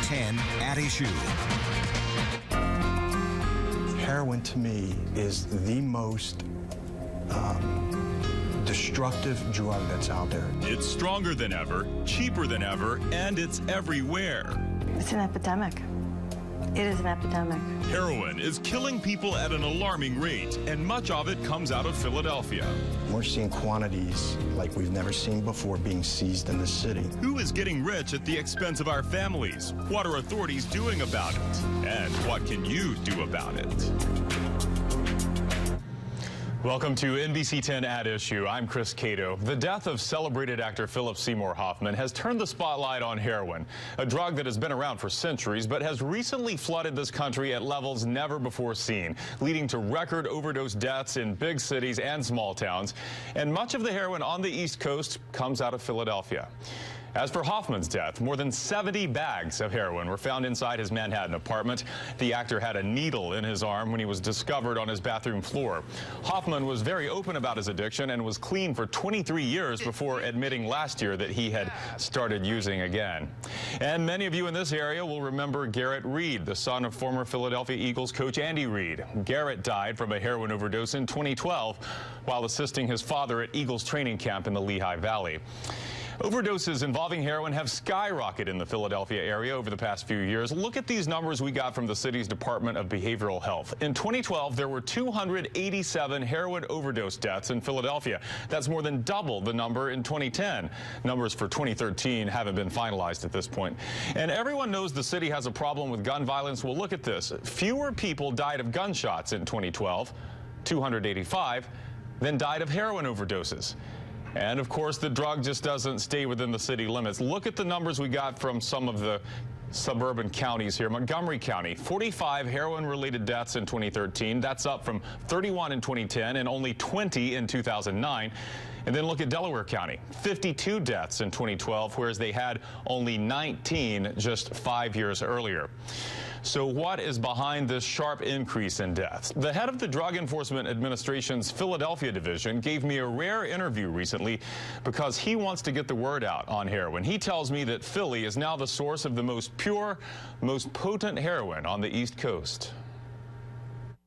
10 at issue. Heroin, to me, is the most destructive drug that's out there. It's stronger than ever, cheaper than ever, and it's everywhere. It's an epidemic. It is an epidemic. Heroin is killing people at an alarming rate, and much of it comes out of Philadelphia. We're seeing quantities like we've never seen before being seized in the city. Who is getting rich at the expense of our families? What are authorities doing about it? And what can you do about it? Welcome to NBC 10 at issue. I'm Chris Cato. The death of celebrated actor Philip Seymour Hoffman has turned the spotlight on heroin, a drug that has been around for centuries but has recently flooded this country at levels never before seen, leading to record overdose deaths in big cities and small towns. And much of the heroin on the East Coast comes out of Philadelphia. As for Hoffman's death, more than 70 bags of heroin were found inside his Manhattan apartment. The actor had a needle in his arm when he was discovered on his bathroom floor. Hoffman was very open about his addiction and was clean for 23 years before admitting last year that he had started using again. And many of you in this area will remember Garrett Reed, the son of former Philadelphia Eagles coach Andy Reid. Garrett died from a heroin overdose in 2012 while assisting his father at Eagles training camp in the Lehigh Valley. Overdoses involving heroin have skyrocketed in the Philadelphia area over the past few years. Look at these numbers we got from the city's Department of Behavioral Health. In 2012, there were 287 heroin overdose deaths in Philadelphia. That's more than double the number in 2010. Numbers for 2013 haven't been finalized at this point. And everyone knows the city has a problem with gun violence. Well, look at this. Fewer people died of gunshots in 2012, 285, than died of heroin overdoses. And, of course, the drug just doesn't stay within the city limits. Look at the numbers we got from some of the suburban counties here. Montgomery County, 45 heroin-related deaths in 2013. That's up from 31 in 2010 and only 20 in 2009. And then look at Delaware County, 52 deaths in 2012, whereas they had only 19 just 5 years earlier. So what is behind this sharp increase in deaths? The head of the Drug Enforcement Administration's Philadelphia division gave me a rare interview recently because he wants to get the word out on heroin. He tells me that Philly is now the source of the most pure, most potent heroin on the East Coast.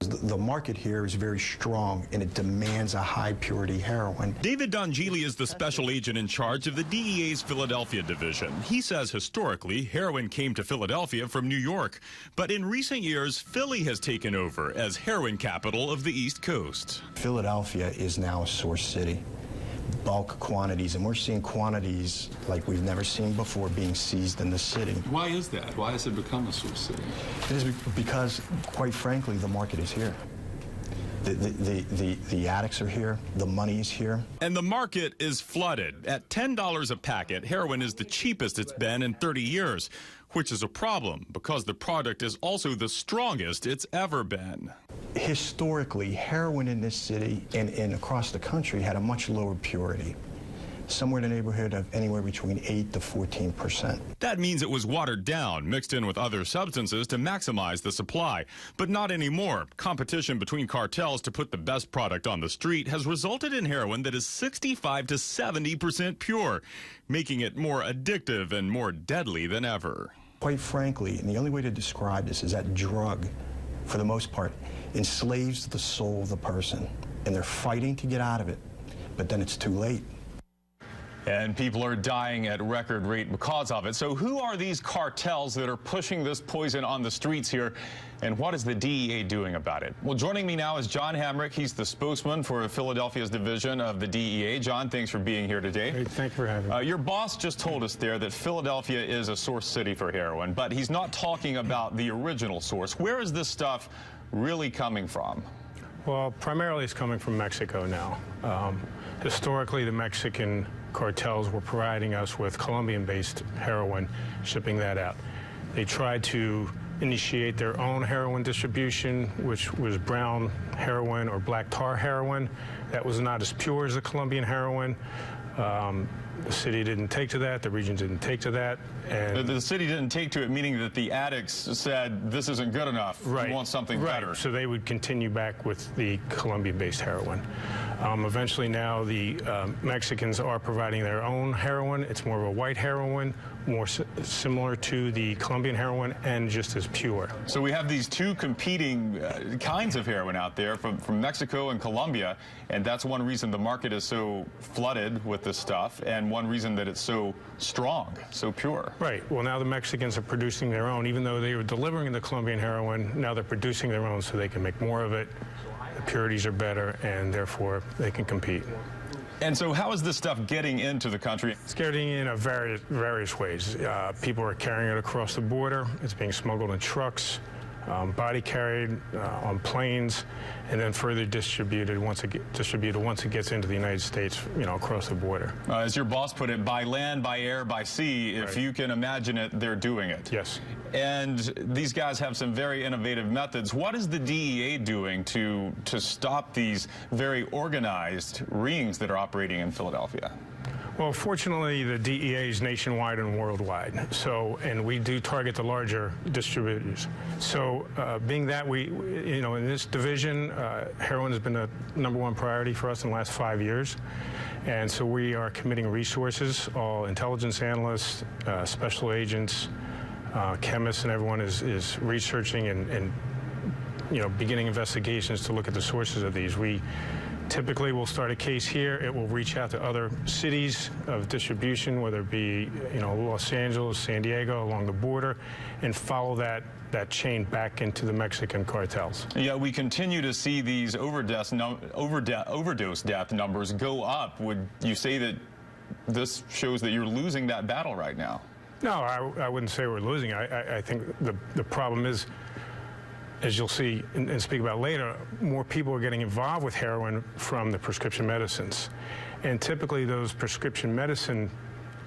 The market here is very strong, and it demands a high-purity heroin. David Dongili is the special agent in charge of the DEA's Philadelphia division. He says historically, heroin came to Philadelphia from New York. But in recent years, Philly has taken over as heroin capital of the East Coast. Philadelphia is now a source city. Bulk quantities, and we're seeing quantities like we've never seen before being seized in the city. Why is that? Why has it become a source city? It is because, quite frankly, the market is here. The addicts are here. The money is here. And the market is flooded. At $10 a packet, heroin is the cheapest it's been in 30 years, which is a problem because the product is also the strongest it's ever been. Historically, heroin in this city and across the country had a much lower purity, somewhere in the neighborhood of anywhere between 8 to 14%. That means it was watered down, mixed in with other substances to maximize the supply. But not anymore. Competition between cartels to put the best product on the street has resulted in heroin that is 65 to 70% pure, making it more addictive and more deadly than ever. Quite frankly, and the only way to describe this is that drug, for the most part, enslaves the soul of the person, and they're fighting to get out of it, but then it's too late. And people are dying at record rate because of it. So who are these cartels that are pushing this poison on the streets here, and what is the DEA doing about it? Well, joining me now is John Hamrick. He's the spokesman for Philadelphia's division of the DEA. John, thanks for being here today. Great, thank you for having me. Your boss just told us there that Philadelphia is a source city for heroin, but he's not talking about the original source. Where is this stuff really coming from? Well, primarily it's coming from Mexico now. Historically, the Mexican cartels were providing us with Colombian-based heroin, shipping that out. They tried to initiate their own heroin distribution, which was brown heroin or black tar heroin. That was not as pure as the Colombian heroin. The city didn't take to that. The region didn't take to that. And the city didn't take to it, meaning that the addicts said, this isn't good enough. Right. We want something better. So they would continue back with the Colombian-based heroin. Eventually now the Mexicans are providing their own heroin. It's more of a white heroin, more similar to the Colombian heroin and just as pure. So we have these two competing kinds of heroin out there from Mexico and Colombia, and that's one reason the market is so flooded with this stuff, and one reason that it's so strong, so pure. Right. Well, now the Mexicans are producing their own. Even though they were delivering the Colombian heroin, now they're producing their own so they can make more of it. The purities are better, and therefore they can compete. And so how is this stuff getting into the country? It's getting in various ways. People are carrying it across the border. It's being smuggled in trucks, body carried on planes, and then further distributed once it gets into the United States, across the border. As your boss put it, by land, by air, by sea. If you can imagine it, they're doing it. Yes. And these guys have some very innovative methods. What is the DEA doing to stop these very organized rings that are operating in Philadelphia? Well, fortunately, the DEA is nationwide and worldwide. And we do target the larger distributors. So, being that in this division, heroin has been the #1 priority for us in the last 5 years. And so we are committing resources, all intelligence analysts, special agents, chemists, and everyone is researching and beginning investigations to look at the sources of these. We typically will start a case here. It will reach out to other cities of distribution, whether it be Los Angeles, San Diego, along the border, and follow that chain back into the Mexican cartels. Yeah, we continue to see these overdose death numbers go up. Would you say that this shows that you're losing that battle right now? No, I wouldn't say we're losing. I think the problem is, as you'll see and speak about later, more people are getting involved with heroin from the prescription medicines. And typically those prescription medicine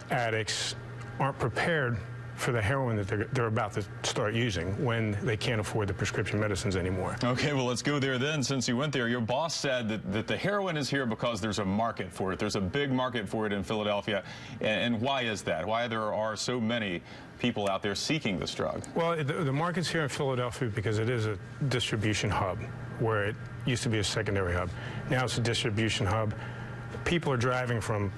addicts aren't prepared for the heroin that they're about to start using when they can't afford the prescription medicines anymore. Okay, well, let's go there then. Since you went there, your boss said that the heroin is here because there's a market for it. There's a big market for it in Philadelphia. And why is that? Why there are so many people out there seeking this drug? Well, the market's here in Philadelphia because it is a distribution hub, where it used to be a secondary hub. Now it's a distribution hub. People are driving from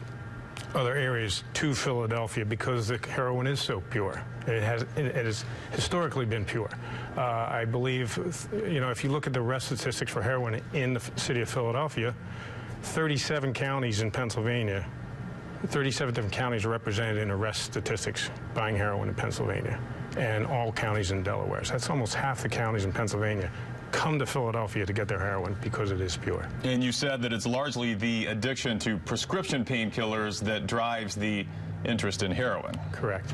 other areas to Philadelphia because the heroin is so pure. It has historically been pure. I believe, if you look at the arrest statistics for heroin in the city of Philadelphia, 37 counties in Pennsylvania, 37 different counties are represented in arrest statistics buying heroin in Pennsylvania, and all counties in Delaware. So that's almost half the counties in Pennsylvania come to Philadelphia to get their heroin because it is pure. And you said that it's largely the addiction to prescription painkillers that drives the interest in heroin. Correct.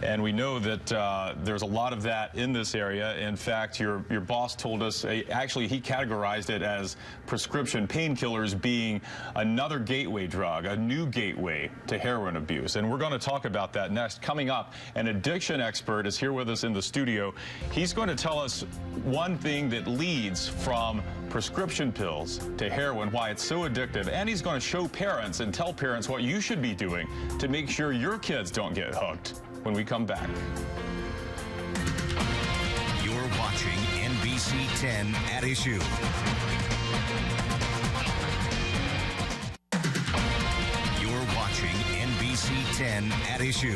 And we know that there's a lot of that in this area. In fact, your boss told us, actually, he categorized it as prescription painkillers being another gateway drug, a new gateway to heroin abuse. And we're going to talk about that next. Coming up, an addiction expert is here with us in the studio. He's going to tell us one thing that leads from prescription pills to heroin, why it's so addictive. And he's going to show parents and tell parents what you should be doing to make sure your kids don't get hooked. When we come back. You're watching NBC 10 at Issue. You're watching NBC 10 at Issue.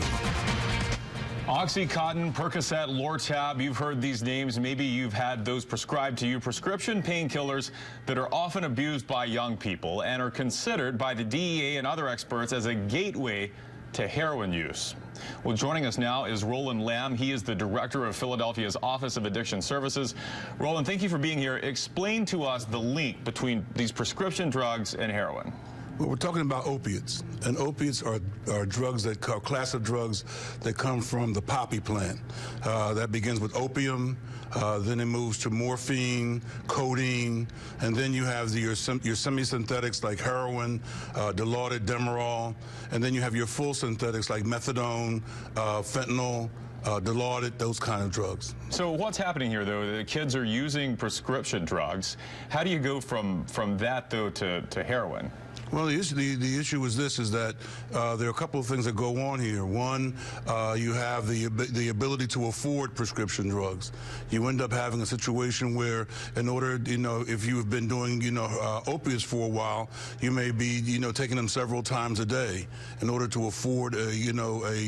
OxyContin, Percocet, Lortab, you've heard these names. Maybe you've had those prescribed to you. Prescription painkillers that are often abused by young people and are considered by the DEA and other experts as a gateway to heroin use. Well, joining us now is Roland Lamb. He is the director of Philadelphia's Office of Addiction Services. Roland, thank you for being here. Explain to us the link between these prescription drugs and heroin. Well, we're talking about opiates, and opiates are drugs that are a class of drugs that come from the poppy plant. That begins with opium, then it moves to morphine, codeine, and then you have your semi-synthetics like heroin, Dilaudid, Demerol, and then you have your full synthetics like methadone, fentanyl, Dilaudid, those kind of drugs. So what's happening here, though? The kids are using prescription drugs. How do you go from that, though, to heroin? Well, the issue is this, is that there are a couple of things that go on here. One, you have the ability to afford prescription drugs. You end up having a situation where, in order, if you have been doing, opiates for a while, you may be, taking them several times a day. In order to afford a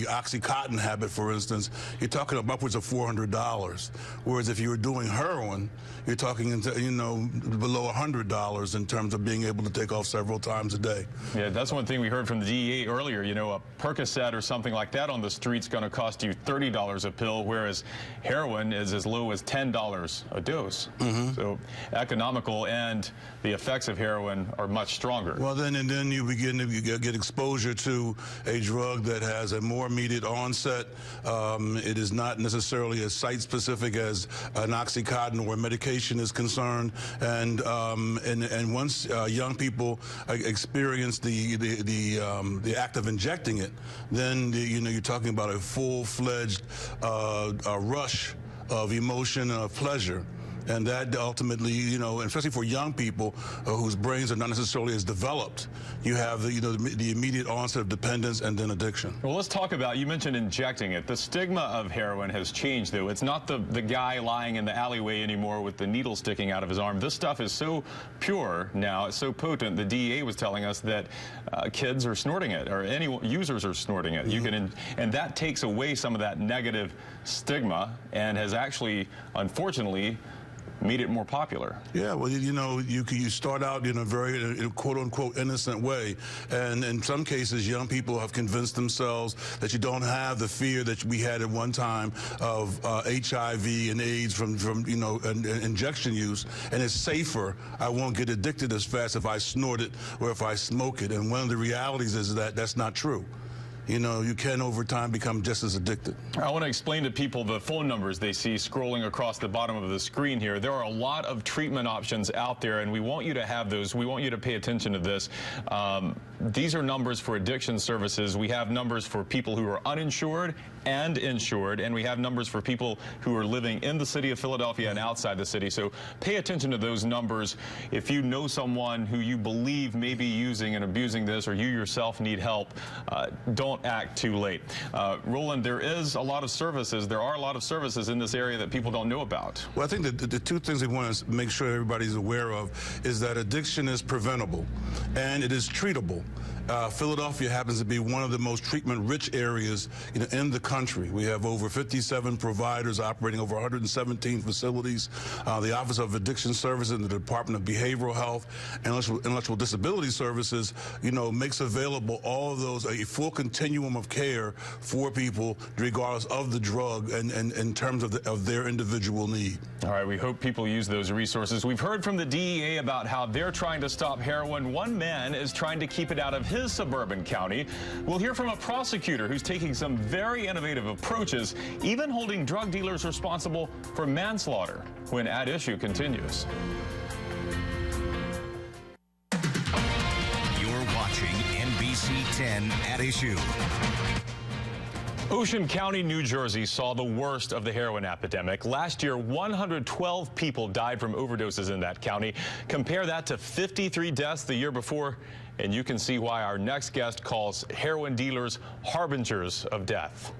Oxycontin habit, for instance, you're talking upwards of $400. Whereas if you were doing heroin, you're talking, below $100 in terms of being able to take off several times a day. Yeah, that's one thing we heard from the DEA earlier. A Percocet or something like that on the street's going to cost you $30 a pill, whereas heroin is as low as $10 a dose. So economical, and the effects of heroin are much stronger. Well, then you begin to get exposure to a drug that has a more immediate onset. It is not necessarily as site-specific as an Oxycontin or medication is concerned, and once young people experience the act of injecting it, then you're talking about a full-fledged rush of emotion and of pleasure. And that ultimately, especially for young people whose brains are not necessarily as developed, you have the immediate onset of dependence and then addiction. Well, let's talk about, you mentioned injecting it. The stigma of heroin has changed, though. It's not the guy lying in the alleyway anymore with the needle sticking out of his arm. This stuff is so pure now, it's so potent. The DEA was telling us that kids are snorting it, or any users are snorting it. You can, and that takes away some of that negative stigma, and has actually, unfortunately, made it more popular. Yeah, well, you start out in a very quote-unquote innocent way, and in some cases, young people have convinced themselves that you don't have the fear that we had at one time of HIV and AIDS from injection use, and it's safer. I won't get addicted as fast if I snort it or if I smoke it. And one of the realities is that that's not true. You can over time become just as addicted. I want to explain to people the phone numbers they see scrolling across the bottom of the screen here. There are a lot of treatment options out there, and we want you to have those. We want you to pay attention to this. These are numbers for addiction services. We have numbers for people who are uninsured and insured, and we have numbers for people who are living in the city of Philadelphia and outside the city. So pay attention to those numbers. If you know someone who you believe may be using and abusing this, or you yourself need help, don't act too late. Roland, there are a lot of services in this area that people don't know about. Well, I think that the two things we want to make sure everybody's aware of is that addiction is preventable and it is treatable. Philadelphia happens to be one of the most treatment-rich areas in the country. We have over 57 providers operating over 117 facilities. The Office of Addiction Services and the Department of Behavioral Health and Intellectual Disability Services, makes available all of those, a full continuum of care for people regardless of the drug and in terms of their individual need. All right, we hope people use those resources. We've heard from the DEA about how they're trying to stop heroin. One man is trying to keep it out of his suburban county. We'll hear from a prosecutor who's taking some very innovative approaches, even holding drug dealers responsible for manslaughter, when At Issue continues. You're watching NBC 10 At Issue. Ocean County, New Jersey saw the worst of the heroin epidemic. Last year, 112 people died from overdoses in that county. Compare that to 53 deaths the year before, and you can see why our next guest calls heroin dealers harbingers of death.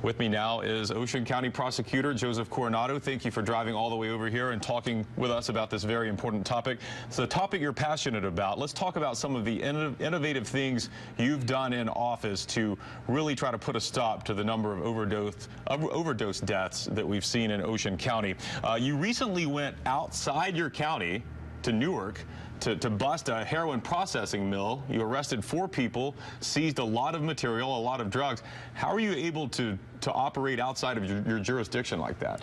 With me now is Ocean County Prosecutor Joseph Coronado. Thank you for driving all the way over here and talking with us about this very important topic. It's a topic you're passionate about. Let's talk about some of the innovative things you've done in office to really try to put a stop to the number of overdose deaths that we've seen in Ocean County. You recently went outside your county to Newark to bust a heroin processing mill. You arrested 4 people, seized a lot of material, a lot of drugs. How are you able to operate outside of your jurisdiction like that?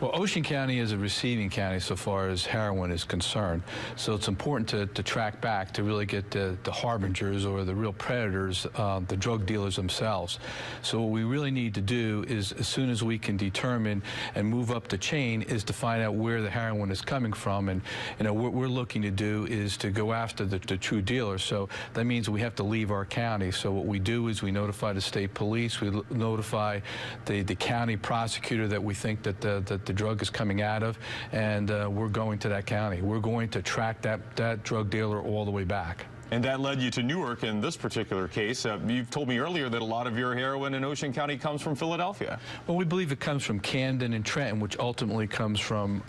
Well, Ocean County is a receiving county so far as heroin is concerned. So it's important to track back to really get the harbingers or the real predators, the drug dealers themselves. So what we really need to do is, as soon as we can determine and move up the chain, is to find out where the heroin is coming from. And what we're looking to do is to go after the true dealers. So that means we have to leave our county. So what we do is we notify the state police, we notify the county prosecutor that we think that the drug is coming out of, and we're going to that county. We're going to track that drug dealer all the way back. And that led you to Newark in this particular case. You've told me earlier that a lot of your heroin in Ocean County comes from Philadelphia. Well, we believe it comes from Camden and Trenton, which ultimately comes from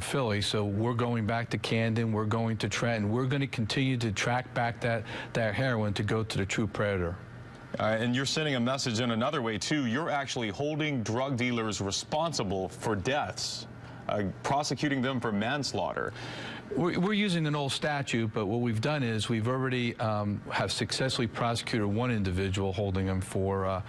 Philly. So we're going back to Camden, we're going to Trenton. We're going to continue to track back that heroin to go to the true predator. And you're sending a message in another way, too. You're actually holding drug dealers responsible for deaths, prosecuting them for manslaughter. We're using an old statute, but what we've done is we've already have successfully prosecuted one individual, holding him for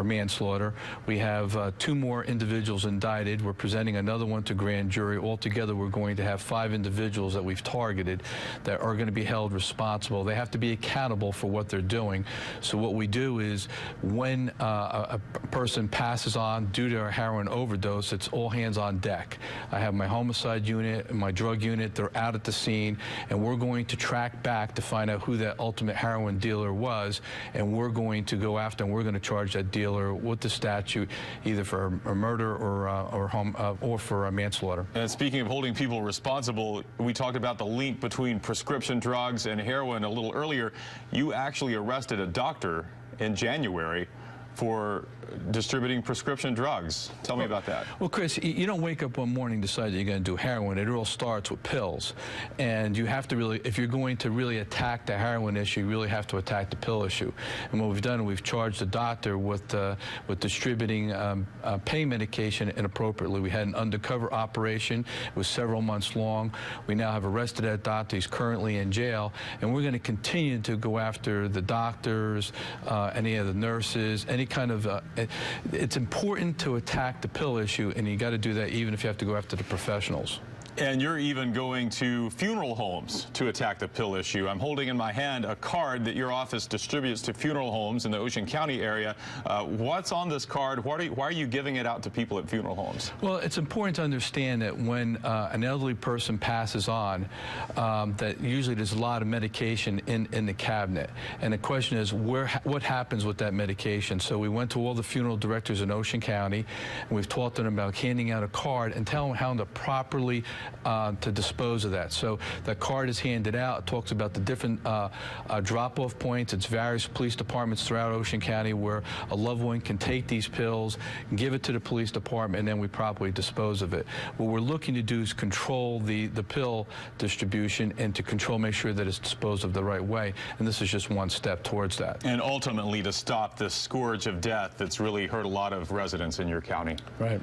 manslaughter. We have 2 more individuals indicted. We're presenting another one to grand jury. Altogether, we're going to have 5 individuals that we've targeted that are going to be held responsible. They have to be accountable for what they're doing. So what we do is when a person passes on due to a heroin overdose, it's all hands on deck. I have my homicide unit and my drug unit. They're out at the scene, and we're going to track back to find out who that ultimate heroin dealer was, and we're going to go after and we're going to charge that dealer with the statute, either for a murder or for a manslaughter. And speaking of holding people responsible, we talked about the link between prescription drugs and heroin a little earlier. You actually arrested a doctor in January for distributing prescription drugs. Tell me about that. Well, Chris, you don't wake up one morning and decide you're going to do heroin. It all starts with pills. And you have to really, if you're going to really attack the heroin issue, you really have to attack the pill issue. And what we've done, we've charged the doctor with distributing pain medication inappropriately. We had an undercover operation. It was several months long. We now have arrested that doctor. He's currently in jail. And we're going to continue to go after the doctors, any of the nurses, any kind of it's important to attack the pill issue, and you got to do that even if you have to go after the professionals. And you're even going to funeral homes to attack the pill issue. I'm holding in my hand a card that your office distributes to funeral homes in the Ocean County area. What's on this card? Why are you giving it out to people at funeral homes? Well, it's important to understand that when an elderly person passes on, that usually there's a lot of medication in the cabinet. And the question is, what happens with that medication? So we went to all the funeral directors in Ocean County, and we've taught them about handing out a card and telling them how to properly to dispose of that. So that card is handed out. It talks about the different drop-off points. It's various police departments throughout Ocean County where a loved one can take these pills, give it to the police department, and then we properly dispose of it. What we're looking to do is control the pill distribution and to make sure that it's disposed of the right way. And this is just one step towards that. And ultimately to stop this scourge of death that's really hurt a lot of residents in your county. Right.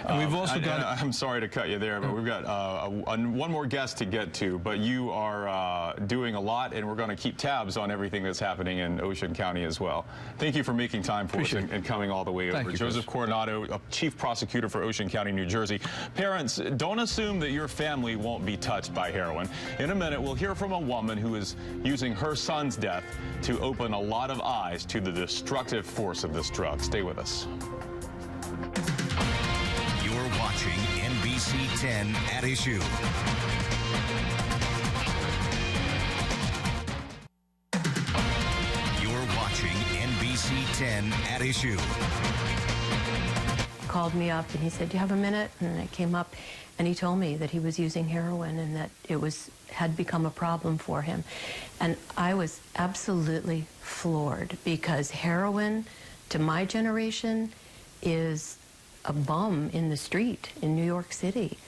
And we've also I'm sorry to cut you there, but we've got one more guest to get to, but you are doing a lot, and we're going to keep tabs on everything that's happening in Ocean County as well. Thank you for making time for us and coming all the way over. Joseph Coronado, a chief prosecutor for Ocean County, New Jersey. Parents, don't assume that your family won't be touched by heroin. In a minute, we'll hear from a woman who is using her son's death to open a lot of eyes to the destructive force of this drug. Stay with us. Watching NBC 10 at Issue. You're watching NBC 10 at Issue. Called me up and he said, "Do you have a minute?" And I came up and he told me that he was using heroin and that it had become a problem for him. And I was absolutely floored because heroin, to my generation, is a bum in the street in New York City.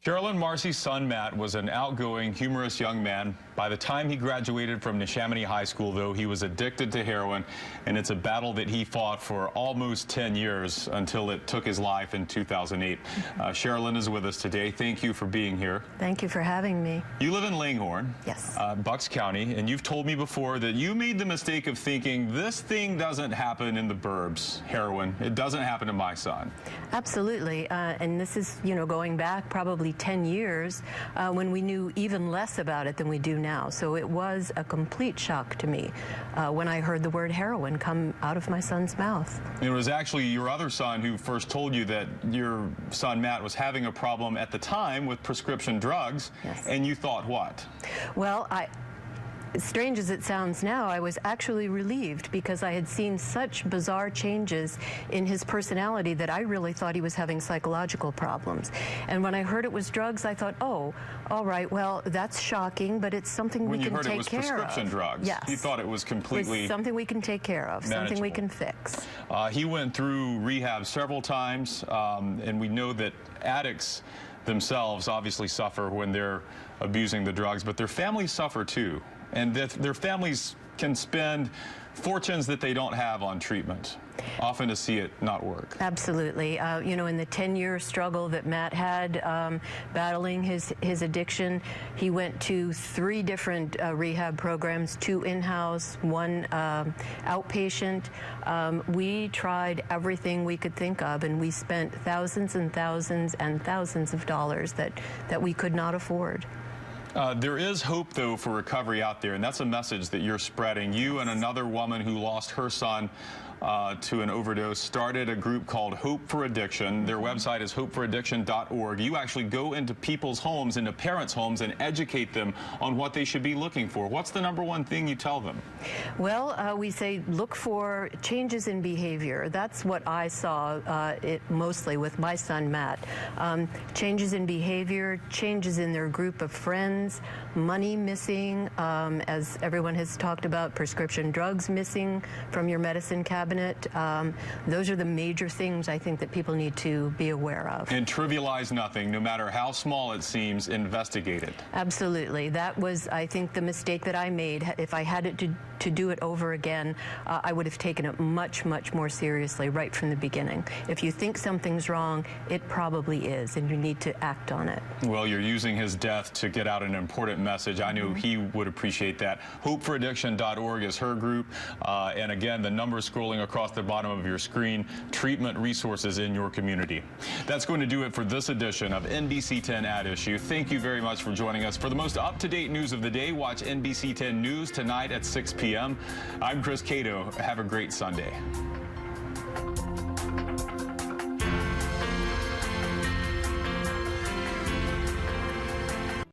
Sherilyn Marcy's son, Matt, was an outgoing, humorous young man. By the time he graduated from Neshaminy High School, though, he was addicted to heroin, and it's a battle that he fought for almost 10 years until it took his life in 2008. Sherilyn is with us today. Thank you for being here. Thank you for having me. You live in Langhorne, yes, Bucks County, and you've told me before that you made the mistake of thinking this thing doesn't happen in the burbs, heroin. It doesn't happen to my son. Absolutely, and this is, going back probably 10 years when we knew even less about it than we do now. So it was a complete shock to me when I heard the word heroin come out of my son's mouth. It was actually your other son who first told you that your son Matt was having a problem at the time with prescription drugs. Yes. And you thought what? Well, as strange as it sounds now, I was actually relieved because I had seen such bizarre changes in his personality that I really thought he was having psychological problems. And when I heard it was drugs, I thought, oh, all right, well, that's shocking, but it's something we can take care of. When you heard it was prescription drugs, yes. you thought it was completely It was something we can take care of, manageable. something we can fix. He went through rehab several times, and we know that addicts themselves obviously suffer when they're abusing the drugs, but their families suffer too. And their families can spend fortunes that they don't have on treatment, often to see it not work. Absolutely. You know, in the 10-year struggle that Matt had battling his addiction, he went to 3 different rehab programs, 2 in-house, 1 outpatient. We tried everything we could think of, and we spent thousands and thousands and thousands of dollars that we could not afford. There is hope, though, for recovery out there, and that's a message that you're spreading. You and another woman who lost her son to an overdose started a group called Hope for Addiction. Their website is hopeforaddiction.org. You actually go into people's homes, into parents' homes, and educate them on what they should be looking for. What's the #1 thing you tell them? Well, we say look for changes in behavior. That's what I saw mostly with my son, Matt. Changes in behavior, changes in their group of friends, money missing, as everyone has talked about, prescription drugs missing from your medicine cabinet. Those are the major things I think that people need to be aware of. And trivialize nothing, no matter how small it seems, investigate it. Absolutely. That was, I think, the mistake that I made. If I had it to do it over again, I would have taken it much, much more seriously right from the beginning. If you think something's wrong, it probably is, and you need to act on it. Well, you're using his death to get out an important message. I knew he would appreciate that. Hopeforaddiction.org is her group. And again, the number scrolling across the bottom of your screen, treatment resources in your community. That's going to do it for this edition of NBC 10 At Issue. Thank you very much for joining us. For the most up-to-date news of the day, watch NBC 10 News tonight at 6 p.m. I'm Chris Cato. Have a great Sunday.